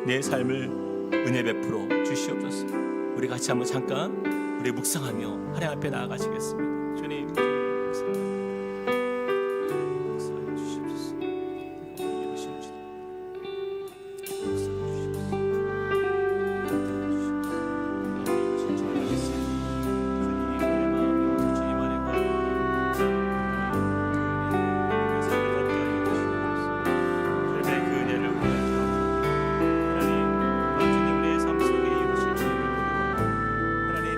Speaker 1: 내 삶을 은혜 베풀어 주시옵소서. 우리 같이 한번 잠깐 우리 묵상하며 하나님 앞에 나아가시겠습니다. 주님, 역사해 주시옵소서. 이루시옵소서.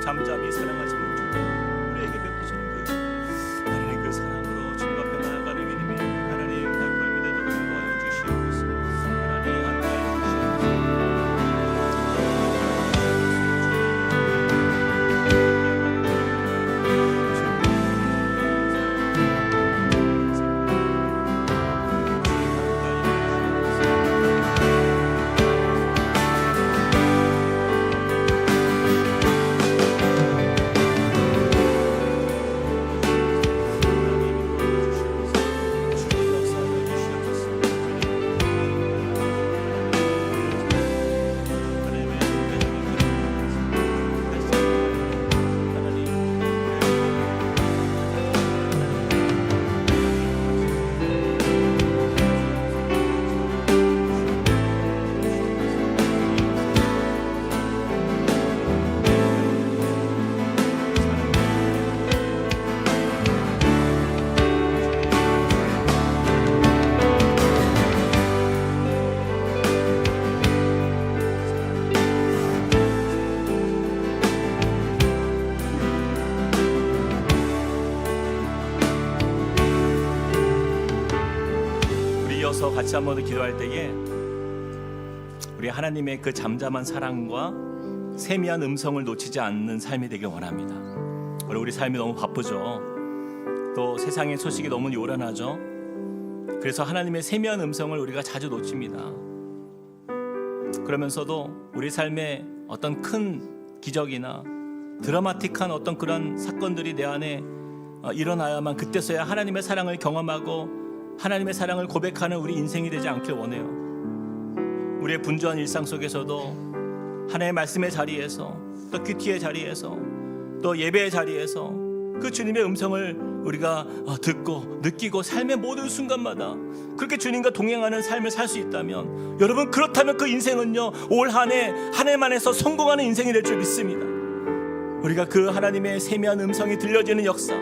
Speaker 1: 잠잠히 사랑하시는 주님, 우리에게 베푸시는 그 하나님 그 사랑으로 주님 앞에 나아가는 믿음이 하나님 발걸음이 되도록 도와여 주시옵소서. 하나님 함께하여 이어서 같이 한번 더 기도할 때에 우리 하나님의 그 잠잠한 사랑과 세미한 음성을 놓치지 않는 삶이 되길 원합니다. 우리 삶이 너무 바쁘죠. 또 세상의 소식이 너무 요란하죠. 그래서 하나님의 세미한 음성을 우리가 자주 놓칩니다. 그러면서도 우리 삶에 어떤 큰 기적이나 드라마틱한 어떤 그런 사건들이 내 안에 일어나야만 그때서야 하나님의 사랑을 경험하고 하나님의 사랑을 고백하는 우리 인생이 되지 않길 원해요. 우리의 분주한 일상 속에서도 하나님의 말씀의 자리에서, 또 큐티의 자리에서, 또 예배의 자리에서 그 주님의 음성을 우리가 듣고 느끼고 삶의 모든 순간마다 그렇게 주님과 동행하는 삶을 살 수 있다면, 여러분, 그렇다면 그 인생은요, 올 한 해 하나님 안에서 성공하는 인생이 될 줄 믿습니다. 우리가 그 하나님의 세미한 음성이 들려지는 역사,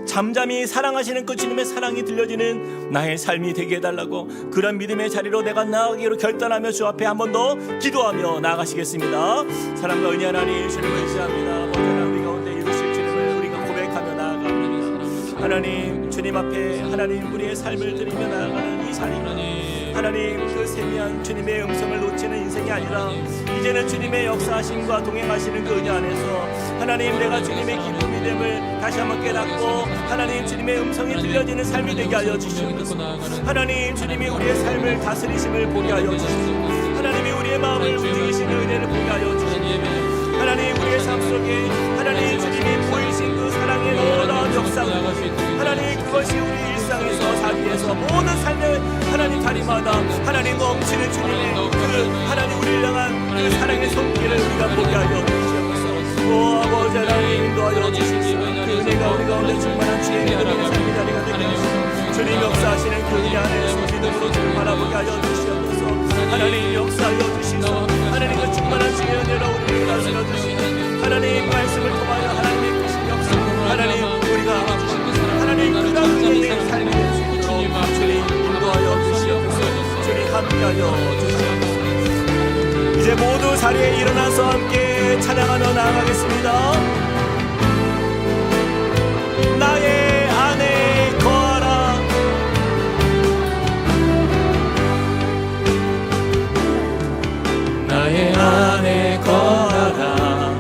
Speaker 1: 잠잠히 사랑하시는 그 주님의 사랑이 들려지는 나의 삶이 되게 해달라고, 그런 믿음의 자리로 내가 나아가기로 결단하며 주 앞에 한 번 더 기도하며 나아가시겠습니다. 사랑과 은혜 하나님, 주님을 의지합니다. 먼저 우리 가운데 이루실 주님을 우리가 고백하며 나아갑니다. 하나님, 주님 앞에 하나님 우리의 삶을 드리며 나아가는 이 자리, 하나님 그 세미한 주님의 음성을 놓치는 인생이 아니라 이제는 주님의 역사하심과 동행하시는 그 은혜 안에서 하나님, 내가 주님의 기쁨이 됨을 다시 한번 깨닫고 하나님 주님의 음성이 들려지는 삶이 되게 하여 주시옵소서. 하나님, 주님이 우리의 삶을 다스리심을 보게 하여 주시옵소서. 하나님이 우리의 마음을 움직이시는 은혜를 보게 하여 주시옵소서. 하나님, 우리의 삶 속에 하나님 주님이 아버지의 주님의 그 하나님 우리를 향한 그 사랑의 손길을 우리가 보게 하여 주시옵소서. 오 아버지 하나님 인도하여 주시옵소서. 그 은혜가 우리 가운데 충만한 주의 믿음의 삶의 자리가 되게 하시옵소서. 주님 역사하시는 그 은혜 안에서 믿음으로 주를 바라보게 하여 주시옵소서. 하나님 역사하여 주시옵소서. 하나님 그 충만한 주의 은혜로 우리를 다스려 주시옵소서. 하나님 말씀을 통하여 하나님의 뜻이 역사 하나님 우리가 하나님 그가 은혜의 삶을 주시옵소서. 주님 인도하여 주시옵소서. 주님 함께하여 주시옵소서. 이제 모두 자리에 일어나서 함께 찬양하며 나아가겠습니다. 나의 안에 거하라.
Speaker 2: 나의 안에 거하라.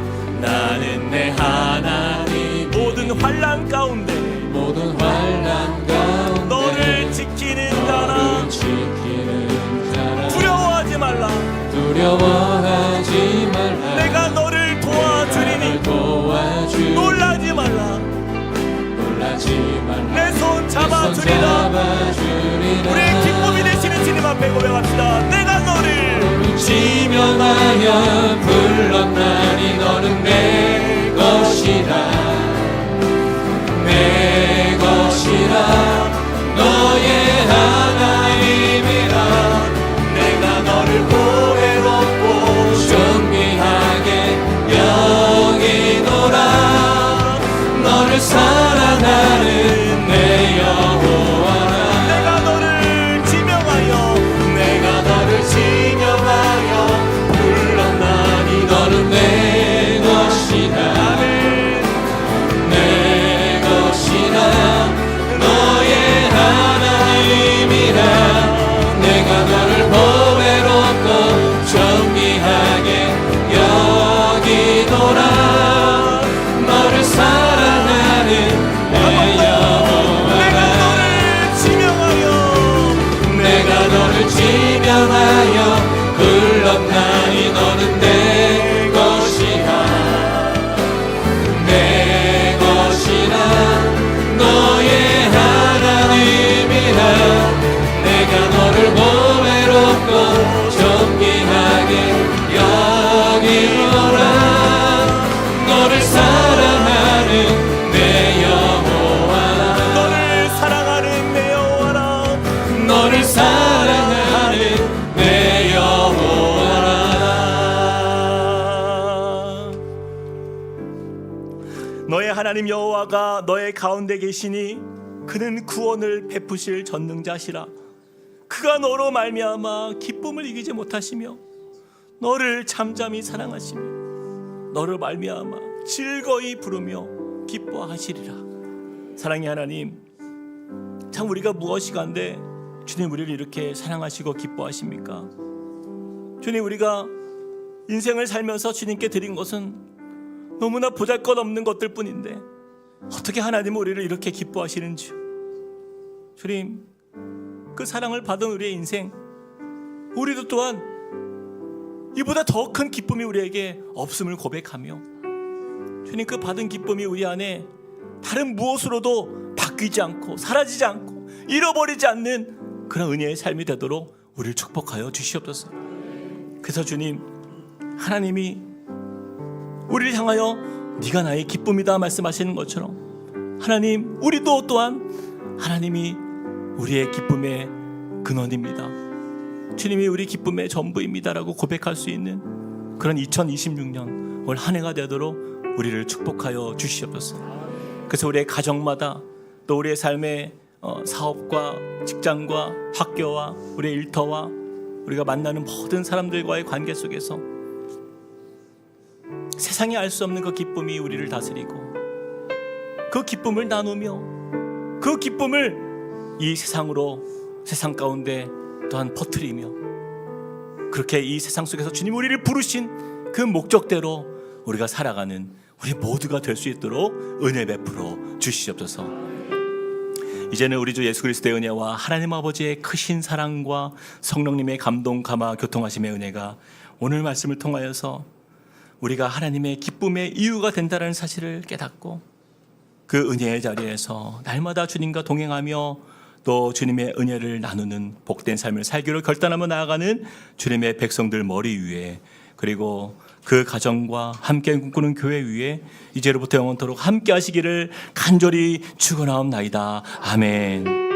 Speaker 2: 나는 내 하나님
Speaker 1: 모든 환난 가운데
Speaker 2: 모든 환난 가운데
Speaker 1: 너를 지키는 자라.
Speaker 2: 너를 지키는 자라.
Speaker 1: 두려워하지 말라.
Speaker 2: 두려워하지 말라.
Speaker 1: 내가 너를 도와주리니
Speaker 2: 도와주리.
Speaker 1: 놀라지 말라.
Speaker 2: 놀라지 말라.
Speaker 1: 내 손
Speaker 2: 손
Speaker 1: 잡아주리라.
Speaker 2: 잡아주리라.
Speaker 1: 우리의 기쁨이 되시는 주님 앞에 고백합시다. 내가 너를
Speaker 2: 지명하여 불렀나니 너는 내 것이라. 내 것이라. 너의 하나님이라. 내가 너를 보혜롭고 존귀하게 여기노라. 너를 사랑하는 내 여호와라.
Speaker 1: 내가 너를 지명하여
Speaker 2: 내가 너를 지명하여 불렀나니 너는 내 것이다. 내 것이라. 너의 하나님이라. 내가 너를 보배롭고 존귀하게 여기노라. 너를 사랑하는 내 여호와라. 내가 너를 지명하여 불렀나니 너는 내 것이라. 내 것이라. 너의 하나님이라. 내가 너를 보배롭고 존귀하게 여기노라. 너를 사랑하는 내 여호와라.
Speaker 1: 너를 사랑하는 내 여호와라.
Speaker 2: 너를 사랑하는 내 여호와라.
Speaker 1: 너의 하나님 여호와가 너의 가운데 계시니 그는 구원을 베푸실 전능자시라. 그가 너로 말미암아 기쁨을 이기지 못하시며 너를 잠잠히 사랑하시며 너를 말미암아 즐거이 부르며 기뻐하시리라. 사랑의 하나님, 참 우리가 무엇이간데 주님 우리를 이렇게 사랑하시고 기뻐하십니까? 주님, 우리가 인생을 살면서 주님께 드린 것은 너무나 보잘것없는 것들 뿐인데 어떻게 하나님은 우리를 이렇게 기뻐하시는지, 주님, 그 사랑을 받은 우리의 인생, 우리도 또한 이보다 더 큰 기쁨이 우리에게 없음을 고백하며, 주님, 그 받은 기쁨이 우리 안에 다른 무엇으로도 바뀌지 않고 사라지지 않고 잃어버리지 않는 그런 은혜의 삶이 되도록 우리를 축복하여 주시옵소서. 그래서 주님, 하나님이 우리를 향하여 네가 나의 기쁨이다 말씀하시는 것처럼, 하나님, 우리도 또한 하나님이 우리의 기쁨의 근원입니다. 주님이 우리 기쁨의 전부입니다라고 고백할 수 있는 그런 2026년 올 한 해가 되도록 우리를 축복하여 주시옵소서. 그래서 우리의 가정마다, 또 우리의 삶의 사업과 직장과 학교와 우리의 일터와 우리가 만나는 모든 사람들과의 관계 속에서 세상이 알 수 없는 그 기쁨이 우리를 다스리고, 그 기쁨을 나누며 그 기쁨을 이 세상으로, 세상 가운데 또한 퍼뜨리며, 그렇게 이 세상 속에서 주님 우리를 부르신 그 목적대로 우리가 살아가는 우리 모두가 될 수 있도록 은혜 베풀어 주시옵소서. 이제는 우리 주 예수 그리스도의 은혜와 하나님 아버지의 크신 사랑과 성령님의 감동, 감화, 교통하심의 은혜가 오늘 말씀을 통하여서 우리가 하나님의 기쁨의 이유가 된다는 사실을 깨닫고, 그 은혜의 자리에서 날마다 주님과 동행하며 또 주님의 은혜를 나누는 복된 삶을 살기로 결단하며 나아가는 주님의 백성들 머리 위에, 그리고 그 가정과 함께 꿈꾸는 교회 위에 이제로부터 영원토록 함께 하시기를 간절히 축원하옵나이다. 아멘.